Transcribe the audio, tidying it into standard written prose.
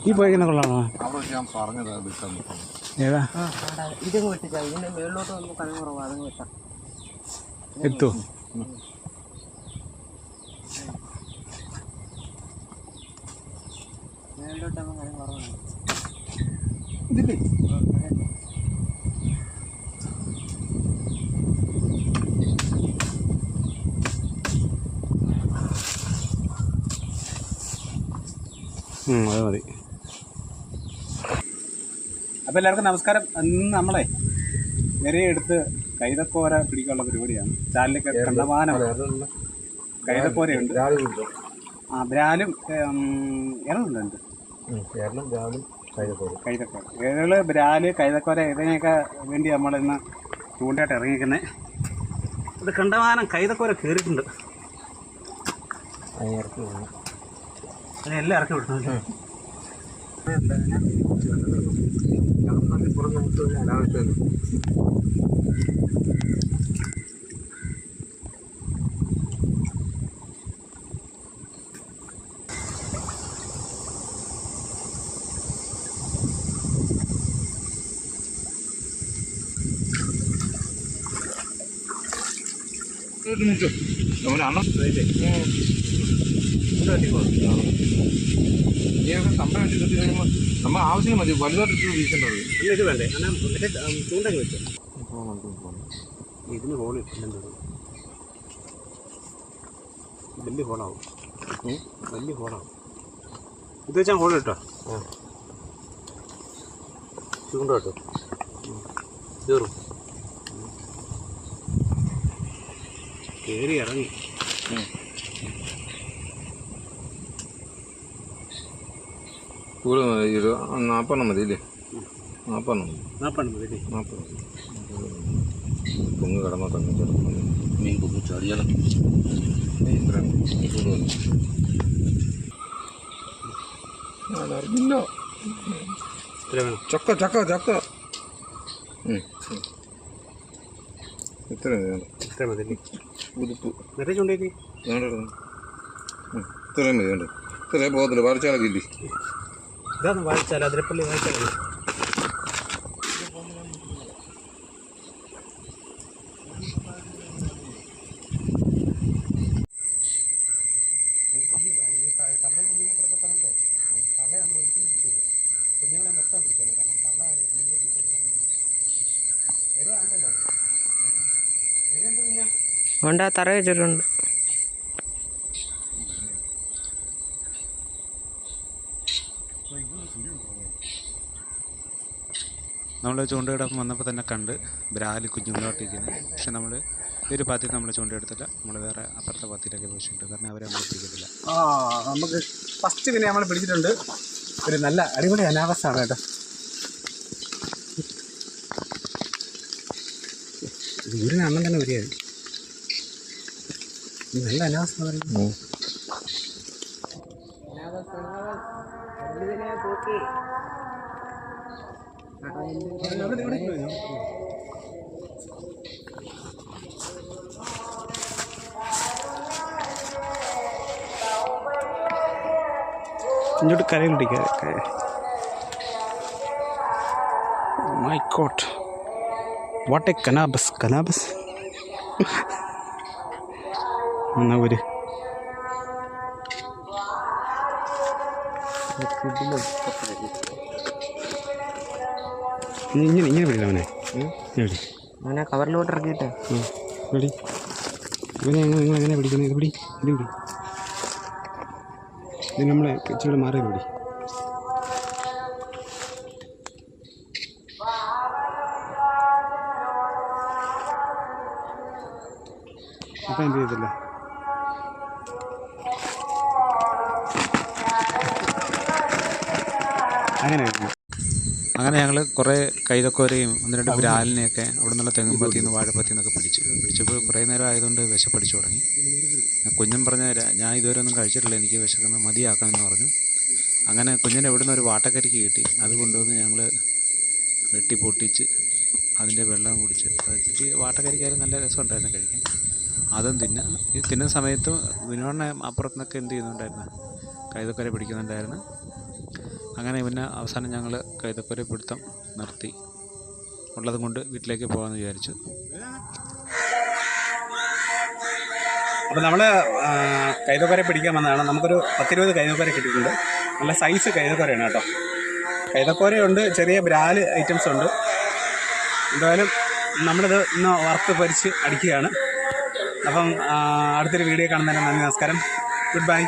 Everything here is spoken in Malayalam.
ഈ പോയിക്കുന്ന കൊള്ളാണോ? ഞാൻ പറഞ്ഞത് ഏതാ ഇതങ്ങ് വെട്ടിച്ചാ ഇതിന്റെ മേളിലോട്ട് വന്ന് കനം കുറവാ, അതങ്ങ് വെട്ടാം. എത്തോ? മേളിലോട്ടാകുമ്പോൾ കനം കുറവാണ്. ഇതില്ലേ അത് മതി. അപ്പോൾ എല്ലാവർക്കും നമസ്കാരം. ഇന്ന് നമ്മളെ വരെയെടുത്ത് കൈതക്കോര പിടിക്കാനുള്ള പരിപാടിയാണ്. ചാലിലൊക്കെ കണ്ടമാനം കൈതക്കോരയുണ്ട്. ബ്രാലും ഏറെന്നുണ്ട്. കൈതക്കോര, ഏറള്, ബ്രാല്, കൈതക്കോര ഇതിനെയൊക്കെ വേണ്ടി നമ്മളിന്ന് ചൂണ്ടയായിട്ട് ഇറങ്ങിയിരിക്കുന്നത്. ഇത് കണ്ടമാനം കൈതക്കോര കയറിയിട്ടുണ്ട്. അതിനെല്ലാം ഇറക്കി വിടണമല്ലോ. നമ്മൾ ആവശ്യം മതി, വലുതായിട്ട് വീശേണ്ടത്. ഇത് വേണ്ടേ? ചൂണ്ടങ്ങ് വെച്ചോ. ഇതിന് ഹോൾ ഇട്ടില്ലെന്ന് വലിയ ഹോളാവും. വലിയ ഹോളാവും. ഇത് വെച്ചാൽ ഹോൾ ഇട്ടോ. ചൂണ്ട കേട്ടോ കയറും. കയറി ഇറങ്ങി. കൂടുതൽ 40 മതി ഇല്ലേ? 40 മതി. പൊങ്ങ് കിടന്നാൽ തന്നെ മീൻ പൊങ്ങ് ചാടിയാലും അറിഞ്ഞില്ല. ചക്ക ചക്ക ചക്ക ഇത്ര മതി. ഉതുപ്പ് നിറയെ ചൂണ്ടേക്ക് ഇത്രയും മതി. വേണ്ട ഇത്രയും പോകത്തില്ല. വാർച്ചാലൊക്കെ ഇല്ലേ? ഇതാന്ന് വായിച്ചാൽ അതിരപ്പള്ളി വായിച്ചാൽ കുഞ്ഞുങ്ങളെ മൊത്തം പിടിച്ചോളൂ. കാരണം തള്ള അതുകൊണ്ട് ആ തറ വെച്ചിട്ടുണ്ട്. നമ്മൾ ചൂണ്ടയിടം വന്നപ്പോൾ തന്നെ കണ്ട് ബ്രാല് കുഞ്ഞുങ്ങളോട്ടിരിക്കുന്നത്. പക്ഷെ നമ്മൾ ഒരു പാത്തിയിൽ നമ്മൾ ചൂണ്ടയെടുത്തില്ല. നമ്മൾ വേറെ അപ്പുറത്തെ പാത്തിയിലൊക്കെ പോയിട്ടുണ്ട്. കാരണം അവരെ നമ്മൾ പിടിക്കത്തില്ല. നമുക്ക് ഫസ്റ്റ് പിന്നെ നമ്മൾ പിടിച്ചിട്ടുണ്ട്. ഒരു നല്ല അടിപൊളി അനാവസ്ഥയാണ് കേട്ടോ. വീടിന് അണ്ണൻ തന്നെ വരികയാണ്. നല്ല അനാവസ്ഥ പറയുന്നു. ഇങ്ങോട്ട് കരയിലിട്ടിക്കുക. My god, what a canvas. എന്നാ ഒരു ഇങ്ങനെ പിടിക്കില്ല അവനെ. അവനെ കവറിലോട്ട് ഇറക്കിയിട്ട് പിടി. ഇവനെ നിങ്ങൾ എങ്ങനെ പിടിക്കുന്നത്? ഇത് പിടി. ഇത് നമ്മളെ ഇച്ചിരി മാറി പിടി. അപ്പം എന്ത് ചെയ്തില്ല. അങ്ങനെ ഞങ്ങൾ കുറേ കൈതക്കോരയും 1-2 ബ്രാലിനെയൊക്കെ അവിടെ നിന്നുള്ള തെങ്ങുംപത്തിയിൽ നിന്ന് വാഴപ്പത്തിയിൽ നിന്നൊക്കെ പിടിച്ചപ്പോൾ കുറേ നേരം ആയതുകൊണ്ട് വിശപ്പടിച്ചു തുടങ്ങി. കുഞ്ഞൻ പറഞ്ഞ ഞാൻ ഇതുവരെ ഒന്നും കഴിച്ചിട്ടില്ല, എനിക്ക് വിശക്കുന്ന മതിയാക്കാമെന്ന് പറഞ്ഞു. അങ്ങനെ കുഞ്ഞിനെ ഇവിടുന്ന് ഒരു വാട്ടക്കരിക്ക് കിട്ടി. അത് കൊണ്ടുവന്ന് ഞങ്ങൾ വെട്ടി പൊട്ടിച്ച് അതിൻ്റെ വെള്ളം കുടിച്ച് അത് വാട്ടക്കരിക്കാരും നല്ല രസമുണ്ടായിരുന്നു കഴിക്കാൻ. അതും ഈ തിന്നുന്ന സമയത്ത് വിനോദിനെ അപ്പുറത്ത് നിന്നൊക്കെ എന്ത് ചെയ്യുന്നുണ്ടായിരുന്നു, കൈതക്കൊര പിടിക്കുന്നുണ്ടായിരുന്നു. അങ്ങനെ പിന്നെ അവസാനം ഞങ്ങൾ കൈതക്കൊര പിടുത്തം നിർത്തി. ഉള്ളതും കൊണ്ട് വീട്ടിലേക്ക് പോകാമെന്ന് വിചാരിച്ചു. അപ്പോൾ നമ്മൾ കൈതക്കൊര പിടിക്കാൻ വന്നതാണ്. നമുക്കൊരു 10-20 കൈതക്കൊര കിട്ടിയിട്ടുണ്ട്. നല്ല സൈസ് കൈതക്കൊരയാണ് കേട്ടോ. കൈതക്കൊരയുണ്ട്, ചെറിയ ബ്രാല് ഐറ്റംസ് ഉണ്ട്. എന്തായാലും നമ്മളിത് ഇന്ന് വറുത്ത് പൊരിച്ച് അടിക്കുകയാണ്. അപ്പം അടുത്തൊരു വീഡിയോ കാണുന്നതിന് നന്ദി, നമസ്കാരം, ഗുഡ് ബൈ.